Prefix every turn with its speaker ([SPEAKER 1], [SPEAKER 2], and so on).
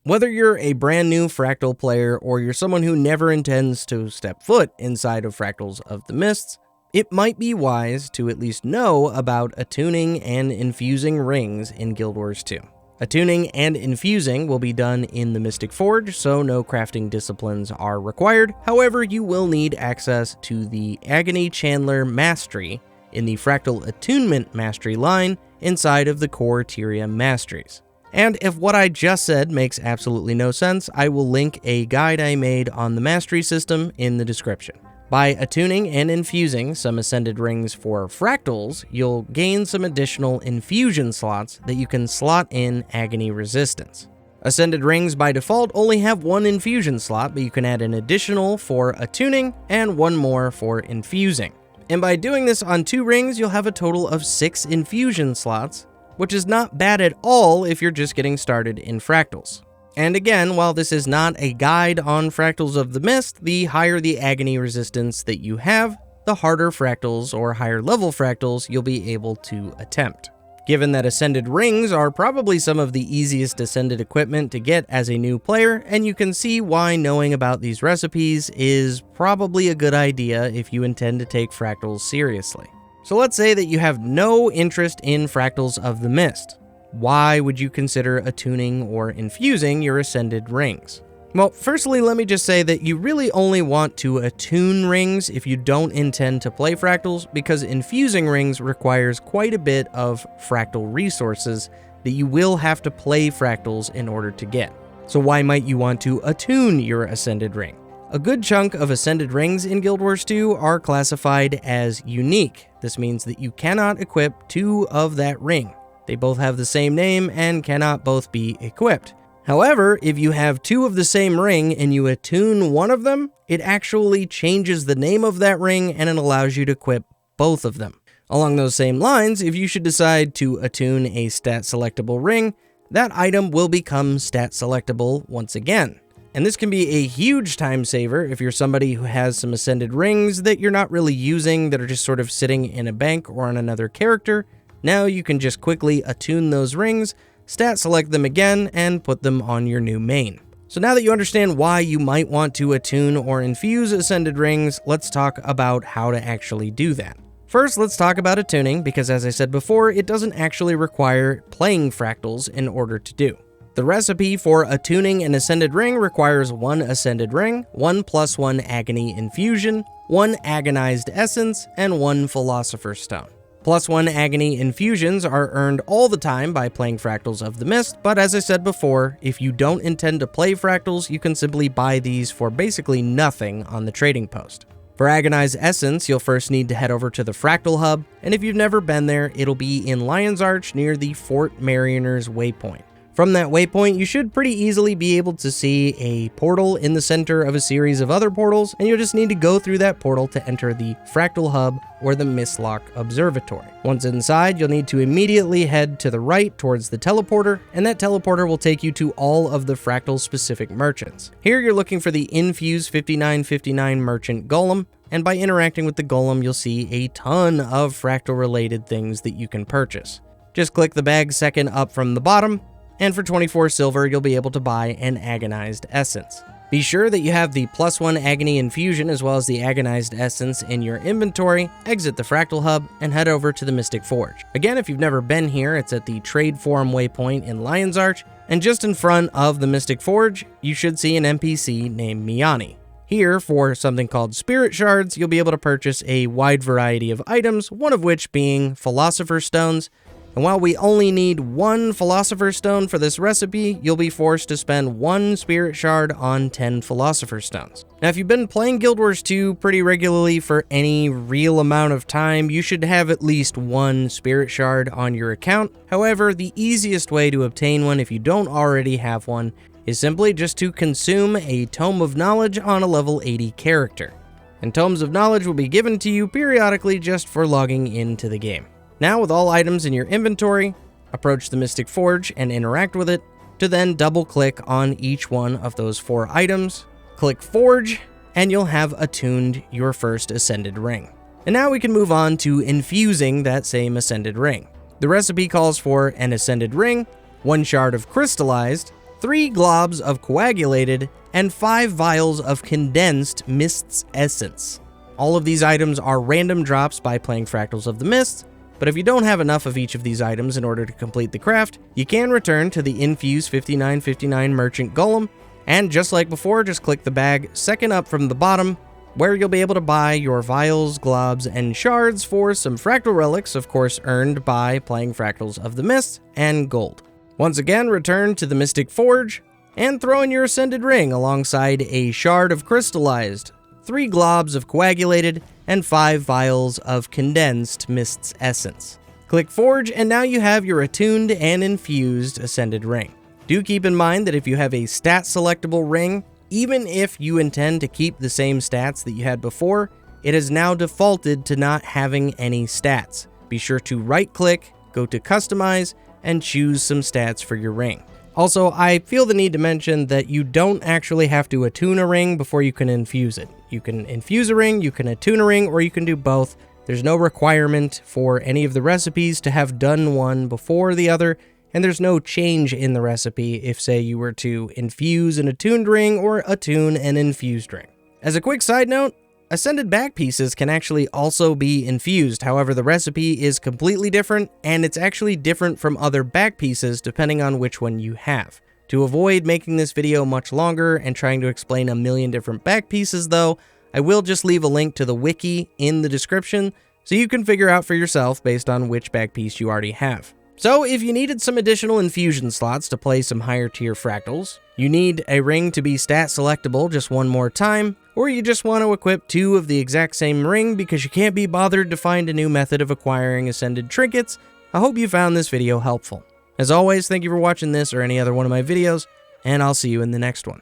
[SPEAKER 1] Whether you're a brand new Fractal player or you're someone who never intends to step foot inside of Fractals of the Mists, it might be wise to at least know about attuning and infusing rings in Guild Wars 2. Attuning and infusing will be done in the Mystic Forge, so no crafting disciplines are required. However, you will need access to the Agony Chandler Mastery in the Fractal Attunement Mastery line inside of the core Tyria Masteries. And if what I just said makes absolutely no sense, I will link a guide I made on the Mastery system in the description. By attuning and infusing some Ascended Rings for Fractals, you'll gain some additional infusion slots that you can slot in Agony Resistance. Ascended Rings by default only have one infusion slot, but you can add an additional for attuning and one more for infusing. And by doing this on 2 rings, you'll have a total of 6 infusion slots, which is not bad at all if you're just getting started in Fractals. And again, while this is not a guide on Fractals of the Mist, the higher the agony resistance that you have, the harder Fractals or higher level Fractals you'll be able to attempt. Given that Ascended Rings are probably some of the easiest Ascended equipment to get as a new player, and you can see why knowing about these recipes is probably a good idea if you intend to take Fractals seriously. So let's say that you have no interest in Fractals of the Mist. Why would you consider attuning or infusing your Ascended Rings? Well, firstly, let me just say that you really only want to attune rings if you don't intend to play Fractals, because infusing rings requires quite a bit of Fractal resources that you will have to play Fractals in order to get. So why might you want to attune your Ascended Ring? A good chunk of Ascended Rings in Guild Wars 2 are classified as unique. This means that you cannot equip 2 of that ring. They both have the same name and cannot both be equipped. However, if you have 2 of the same ring and you attune one of them, it actually changes the name of that ring and it allows you to equip both of them. Along those same lines, if you should decide to attune a stat selectable ring, that item will become stat selectable once again. And this can be a huge time saver if you're somebody who has some Ascended Rings that you're not really using, that are just sort of sitting in a bank or on another character. Now you can just quickly attune those rings, stat select them again, and put them on your new main. So now that you understand why you might want to attune or infuse Ascended Rings, let's talk about how to actually do that. First, let's talk about attuning, because as I said before, it doesn't actually require playing Fractals in order to do. The recipe for attuning an Ascended Ring requires 1 Ascended Ring, 1 +1 Agony Infusion, 1 Agonized Essence, and 1 Philosopher's Stone. +1 Agony Infusions are earned all the time by playing Fractals of the Mist, but as I said before, if you don't intend to play Fractals, you can simply buy these for basically nothing on the trading post. For Agonized Essence, you'll first need to head over to the Fractal Hub, and if you've never been there, it'll be in Lion's Arch near the Fort Mariner's Waypoint. From that waypoint, you should pretty easily be able to see a portal in the center of a series of other portals, and you'll just need to go through that portal to enter the Fractal Hub or the Mistlock Observatory. Once inside, you'll need to immediately head to the right towards the teleporter, and that teleporter will take you to all of the Fractal-specific merchants. Here, you're looking for the Infuse 5959 Merchant Golem, and by interacting with the Golem, you'll see a ton of Fractal-related things that you can purchase. Just click the bag second up from the bottom, and for 24 silver, you'll be able to buy an Agonized Essence. Be sure that you have the +1 Agony Infusion as well as the Agonized Essence in your inventory, exit the Fractal Hub, and head over to the Mystic Forge. Again, if you've never been here, it's at the Trade Forum Waypoint in Lion's Arch, and just in front of the Mystic Forge, you should see an NPC named Miani. Here, for something called Spirit Shards, you'll be able to purchase a wide variety of items, one of which being Philosopher's Stones. And while we only need 1 Philosopher's Stone for this recipe, you'll be forced to spend 1 Spirit Shard on 10 Philosopher's Stones. Now, if you've been playing Guild Wars 2 pretty regularly for any real amount of time, you should have at least 1 Spirit Shard on your account. However, the easiest way to obtain one if you don't already have one is simply just to consume a Tome of Knowledge on a level 80 character. And Tomes of Knowledge will be given to you periodically just for logging into the game. Now, with all items in your inventory, approach the Mystic Forge and interact with it, to then double-click on each one of those 4 items, click Forge, and you'll have attuned your first Ascended Ring. And now we can move on to infusing that same Ascended Ring. The recipe calls for an Ascended Ring, 1 shard of Crystallized, 3 globs of coagulated, and 5 vials of condensed Mist's essence. All of these items are random drops by playing Fractals of the Mist, but if you don't have enough of each of these items in order to complete the craft, you can return to the Infuse 5959 Merchant Golem, and just like before, just click the bag second up from the bottom, where you'll be able to buy your vials, globs, and shards for some Fractal relics, of course earned by playing Fractals of the Mist, and gold. Once again, return to the Mystic Forge, and throw in your Ascended Ring alongside a shard of crystallized, 3 globs of coagulated, and 5 vials of condensed Mist's essence. Click Forge, and now you have your attuned and infused Ascended Ring. Do keep in mind that if you have a stat selectable ring, even if you intend to keep the same stats that you had before, it is now defaulted to not having any stats. Be sure to right-click, go to Customize, and choose some stats for your ring. Also, I feel the need to mention that you don't actually have to attune a ring before you can infuse it. You can infuse a ring, you can attune a ring, or you can do both. There's no requirement for any of the recipes to have done one before the other, and there's no change in the recipe if, say, you were to infuse an attuned ring or attune an infused ring. As a quick side note, Ascended back pieces can actually also be infused. However, the recipe is completely different, and it's actually different from other back pieces depending on which one you have. To avoid making this video much longer and trying to explain a million different back pieces though, I will just leave a link to the wiki in the description so you can figure out for yourself based on which back piece you already have. So if you needed some additional infusion slots to play some higher tier Fractals, you need a ring to be stat selectable just one more time, or you just want to equip 2 of the exact same ring because you can't be bothered to find a new method of acquiring Ascended trinkets, I hope you found this video helpful. As always, thank you for watching this or any other one of my videos, and I'll see you in the next one.